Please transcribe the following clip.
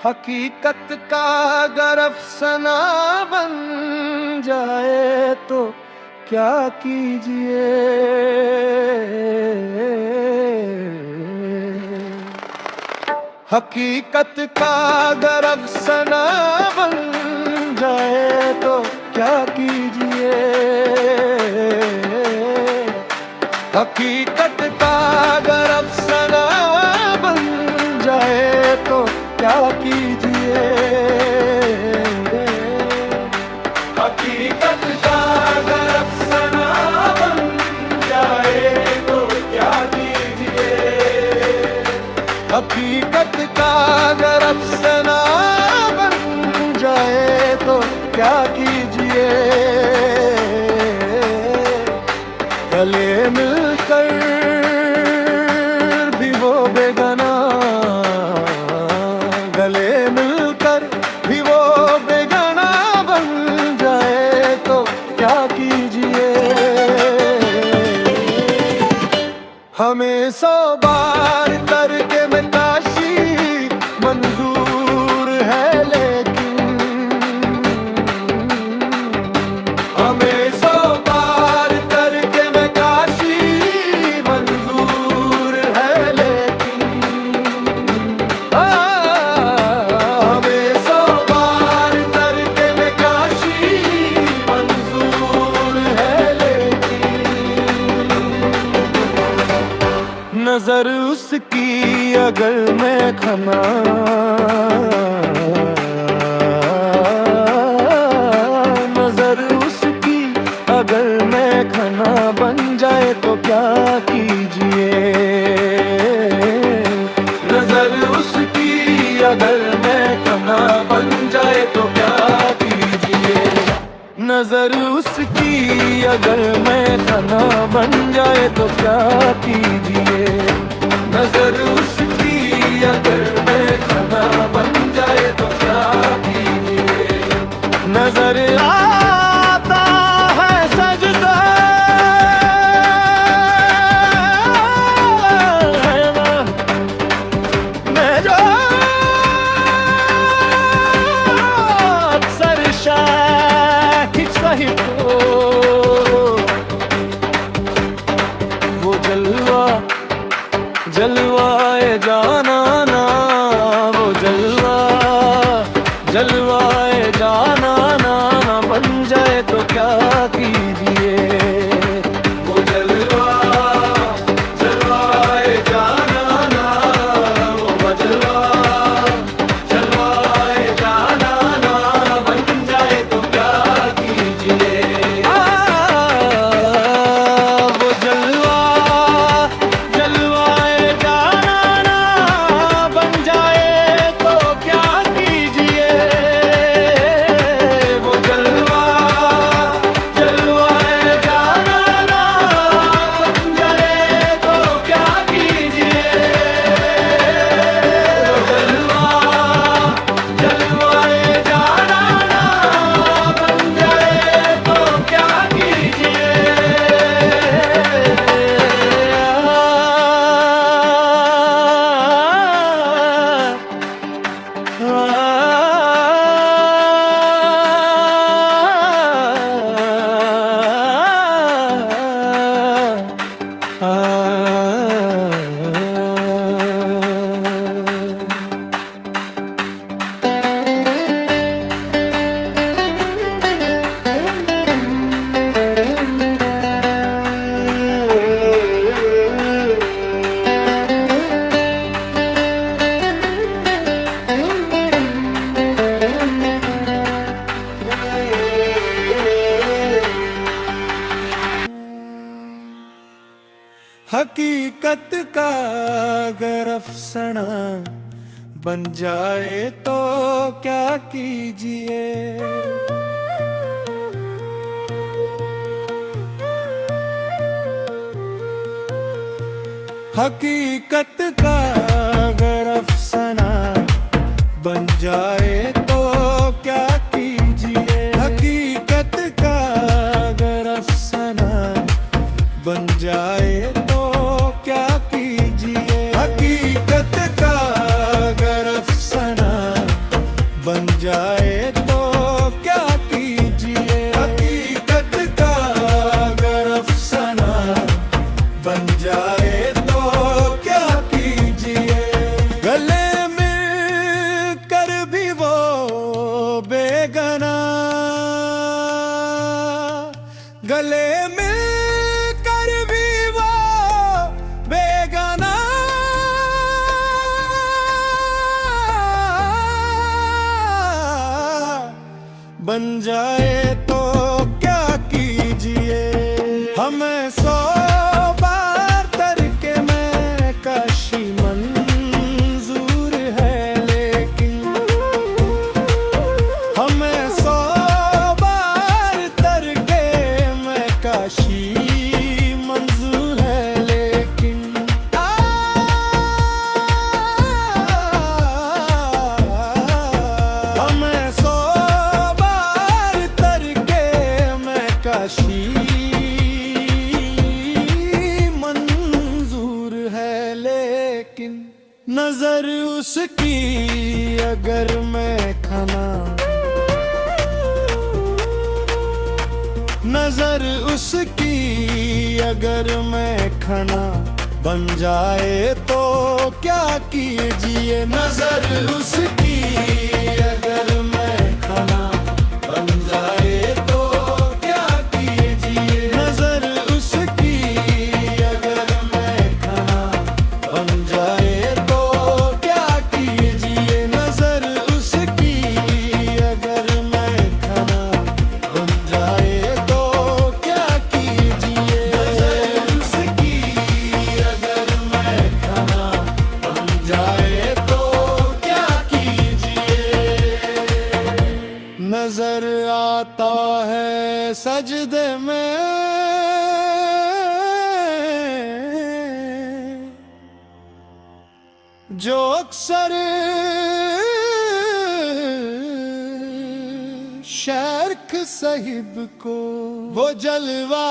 हकीकत का अगर अफसाना बन जाए तो क्या कीजिए। हकीकत का अगर अफसाना बन जाए तो क्या कीजिए। हकीकत का अगर अफसाना बन जाए तो क्या कीजिए। हकीकत का अगर अफसाना बन जाए तो क्या कीजिए। हकीकत का अगर अफसाना बन जाए तो क्या कीजिए। गले मिलकर भी वो बेगाना, गले मिलकर भी वो बेगाना बन जाए तो क्या कीजिए। हमें 100 बार करके मैं काशी मंजूर है, लेकिन हमें 100 बार करके मैं काशी मंजूर है, लेकिन हमें 100 बार करके मैं काशी मंजूर है, लेकिन नजर उसकी अगर मैं खना, नजर उसकी अगर मैं खना बन जाए तो क्या कीजिए। नजर उसकी अगर मैं खना बन जाए तो क्या कीजिए। नजर उसकी अगर मैं खना बन जाए तो क्या कीजिए। नजर उसकी अगर मैं खना बन जाए तो क्या कीजिए। नजर आता है सजदा है मैं जो अक्सर शाहिद सही को वो जलवाए जाना ना, वो जलवाए जाना ना बन जाए तो क्या कीजिए। वो जलवाए जाना ना, वो जलवाए जाना ना बन जाए तो क्या कीजिए। वो जलवाए जाना ना बन जाए तो क्या कीजिए। वो जलवाए जाना ना बन जाए तो क्या कीजिए। जलवाए जाना ना बन जाए तो क्या कीजिए। हकीकत का अगर अफसाना बन जाए तो क्या कीजिए। हकीकत का अगर अफसाना बन जाए तो क्या कीजिए। हकीकत बेगना गले मिल कर भी वो बेगना बन जाए तो क्या कीजिए हमें 100 बार तरके में काशी मंजूर है लेकिन हमें 100 बार तरके में काशी मंजूर है लेकिन हमें 100 बार तरके में काशी मंजूर है लेकिन नजर उसकी अगर मैं खाना नजर उसकी अगर मैं खाना बन जाए तो क्या कीजिए नजर उसकी अगर मैं खाना बन जाए तो क्या कीजिए नजर उसकी अगर मैं खाना बन जाए तो क्या कीजिए नजर उसकी अगर मैं खाना बन जाए तो क्या कीजिए नजर उसकी अगर मैं खाना बन जाए तो क्या कीजिए नजर आता है सजदे में जो अक्सर शेख साहिब को वो जलवा